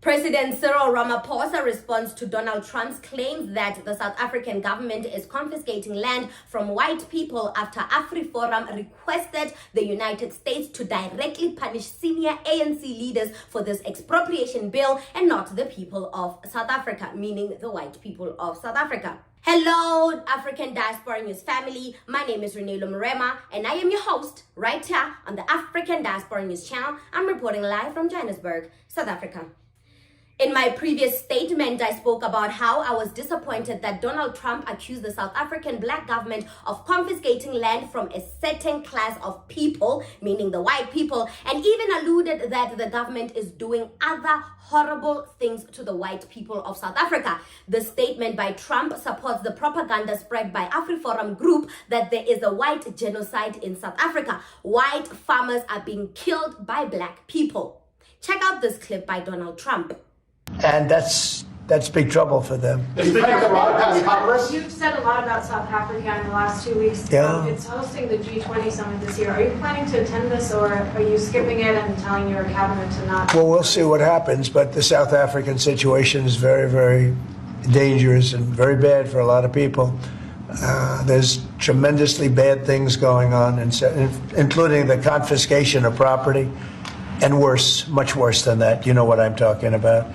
President Cyril Ramaphosa responds to Donald Trump's claims that the South African government is confiscating land from white people after AFRIFORUM requested the United States to directly punish senior ANC leaders for this expropriation bill and not the people of South Africa, meaning the white people of South Africa. Hello, African Diaspora News family. My name is Reneilwe Morema, and I am your host right here on the African Diaspora News channel. I'm reporting live from Johannesburg, South Africa. In my previous statement, I spoke about how I was disappointed that Donald Trump accused the South African black government of confiscating land from a certain class of people, meaning the white people, and even alluded that the government is doing other horrible things to the white people of South Africa. The statement by Trump supports the propaganda spread by AfriForum group that there is a white genocide in South Africa. White farmers are being killed by black people. Check out this clip by Donald Trump. And that's big trouble for them. You've said a lot about South Africa in the last 2 weeks. Yeah. It's hosting the G20 summit this year. Are you planning to attend this, or are you skipping it and telling your cabinet to not? Well, we'll see what happens, but the South African situation is very, very dangerous and very bad for a lot of people. There's tremendously bad things going on, including the confiscation of property, and worse, much worse than that. You know what I'm talking about.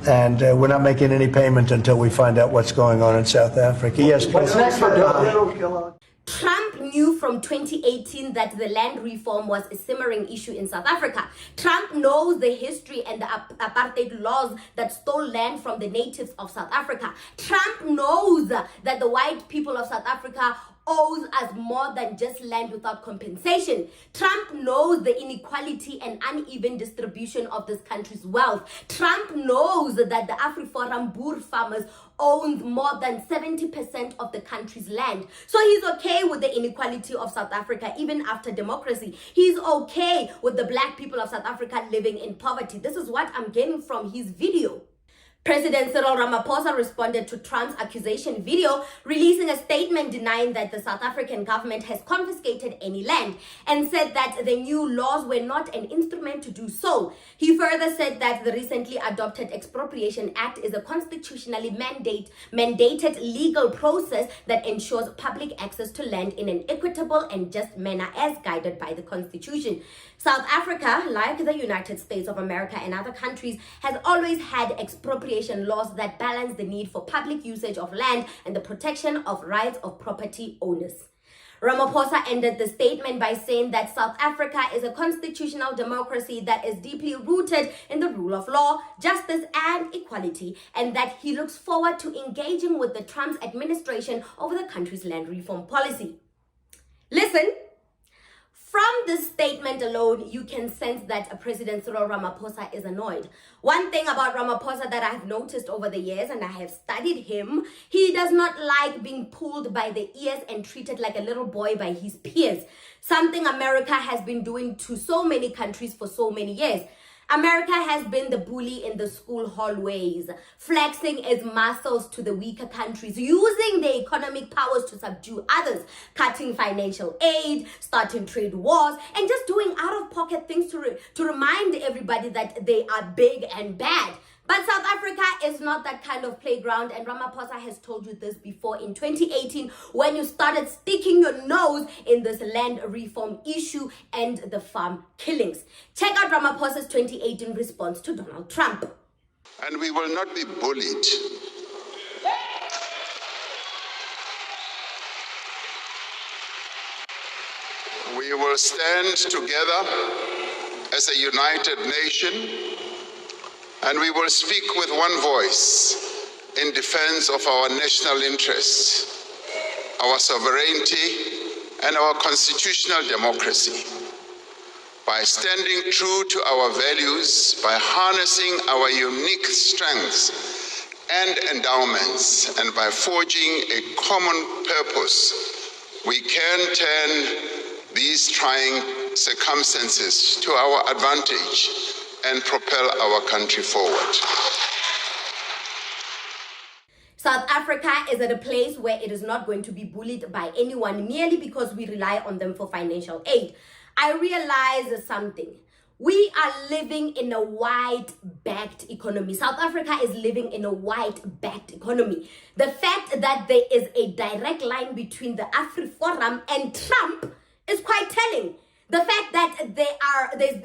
And we're not making any payment until we find out what's going on in South Africa. Yes, what's next for Trump knew from 2018 that the land reform was a simmering issue in South Africa. Trump knows the history and the apartheid laws that stole land from the natives of South Africa. Trump knows that the white people of South Africa owes us more than just land without compensation. Trump knows the inequality and uneven distribution of this country's wealth. Trump knows that the AfriForum Boer farmers own more than 70% of the country's land. So he's okay with the inequality of South Africa even after democracy. He's okay with the black people of South Africa living in poverty. This is what I'm getting from his video. President Cyril Ramaphosa responded to Trump's accusation video, releasing a statement denying that the South African government has confiscated any land and said that the new laws were not an instrument to do so. He further said that the recently adopted Expropriation Act is a constitutionally mandated legal process that ensures public access to land in an equitable and just manner as guided by the Constitution. South Africa, like the United States of America and other countries, has always had expropriation laws that balance the need for public usage of land and the protection of rights of property owners. Ramaphosa ended the statement by saying that South Africa is a constitutional democracy that is deeply rooted in the rule of law, justice, and equality, and that he looks forward to engaging with the Trump administration over the country's land reform policy. Listen. From this statement alone, you can sense that President Cyril Ramaphosa is annoyed. One thing about Ramaphosa that I have noticed over the years, and I have studied him, he does not like being pulled by the ears and treated like a little boy by his peers. Something America has been doing to so many countries for so many years. America has been the bully in the school hallways, flexing its muscles to the weaker countries, using their economic powers to subdue others, cutting financial aid, starting trade wars, and just doing out-of-pocket things to remind everybody that they are big and bad. But South Africa is not that kind of playground, and Ramaphosa has told you this before in 2018 when you started sticking your nose in this land reform issue and the farm killings. Check out Ramaphosa's 2018 response to Donald Trump. And we will not be bullied. We will stand together as a united nation, and we will speak with one voice in defense of our national interests, our sovereignty, and our constitutional democracy. By standing true to our values, by harnessing our unique strengths and endowments, and by forging a common purpose, we can turn these trying circumstances to our advantage and propel our country forward. South Africa is at a place where it is not going to be bullied by anyone merely because we rely on them for financial aid. I realize something. We are living in a white-backed economy. South Africa is living in a white-backed economy. The fact that there is a direct line between the Afriforum and Trump is quite telling. The fact that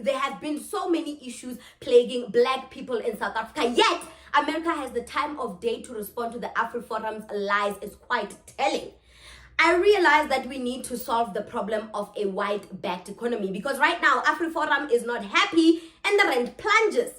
there have been so many issues plaguing black people in South Africa, yet America has the time of day to respond to the Afriforum's lies is quite telling. I realize that we need to solve the problem of a white-backed economy, because right now Afriforum is not happy and the rand plunges.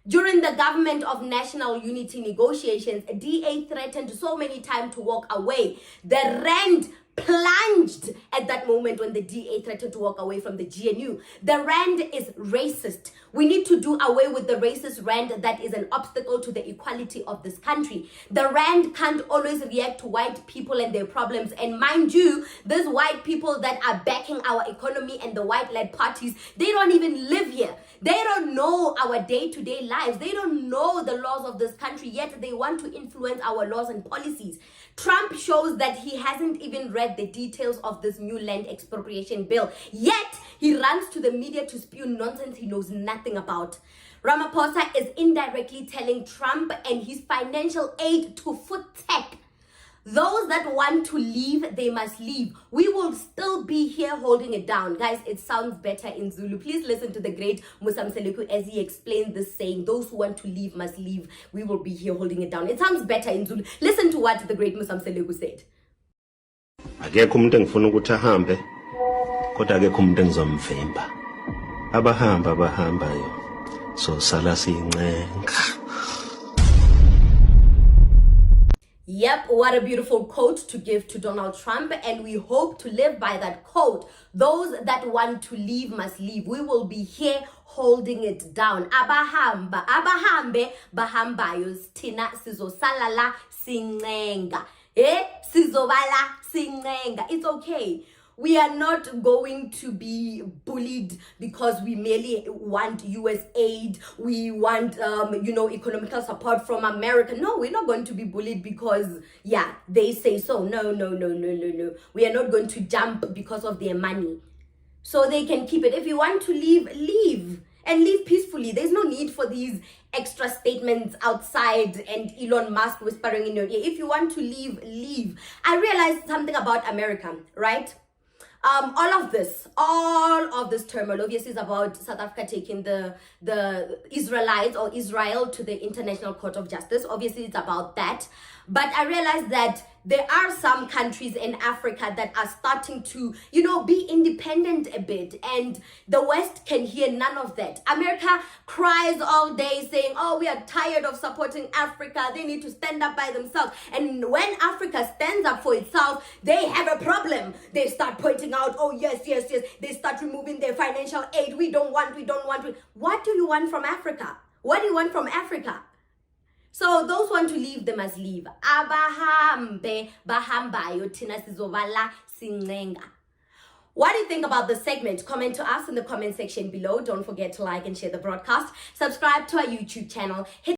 During the Government of National Unity negotiations, DA threatened so many times to walk away. The rand plunged at that moment when the DA threatened to walk away from the GNU. The rand is racist. We need to do away with the racist rand that is an obstacle to the equality of this country. The rand can't always react to white people and their problems. And mind you, these white people that are backing our economy and the white-led parties, they don't even live here. They don't know our day-to-day lives. They don't know the laws of this country, yet they want to influence our laws and policies. Trump shows that he hasn't even read the details of this new land expropriation bill, yet he runs to the media to spew nonsense he knows nothing about. Ramaphosa is indirectly telling Trump and his financial aid to food tech, those that want to leave, they must leave. We will still be here holding it down. Guys, it sounds better in Zulu. Please listen to the great Musa Mseleku as he explained this saying, those who want to leave must leave. We will be here holding it down. It sounds better in Zulu. Listen to what the great Musa Mseleku said. Akekho umuntu engifuna ukuthi ahambe, kodwa akekho umuntu engizomvimba. Abahambayo so sala siyincenga. Yep, what a beautiful quote to give to Donald Trump, and we hope to live by that quote. Those that want to leave must leave. We will be here holding it down. Abahambe bahambayo, tina sizosalala sincenga. Sizobala sincenga. It's okay. We are not going to be bullied because we merely want US aid. We want, economical support from America. No, we're not going to be bullied because, they say so. No. We are not going to jump because of their money. So they can keep it. If you want to leave, leave. And leave peacefully. There's no need for these extra statements outside and Elon Musk whispering in your ear. If you want to leave, leave. I realized something about America, right? All of this turmoil obviously is about South Africa taking the Israelites or Israel to the International Court of Justice. Obviously, it's about that. But I realized that there are some countries in Africa that are starting to, be independent a bit. And the West can hear none of that. America cries all day saying, oh, we are tired of supporting Africa. They need to stand up by themselves. And when Africa stands up for itself, they have a problem. They start pointing out, oh, yes. They start removing their financial aid. We don't want. What do you want from Africa? What do you want from Africa? So those who want to leave, they must leave. Abahambe bahambayo tina sizovala sincenga. What do you think about this segment? Comment to us in the comment section below. Don't forget to like and share the broadcast. Subscribe to our YouTube channel. Hit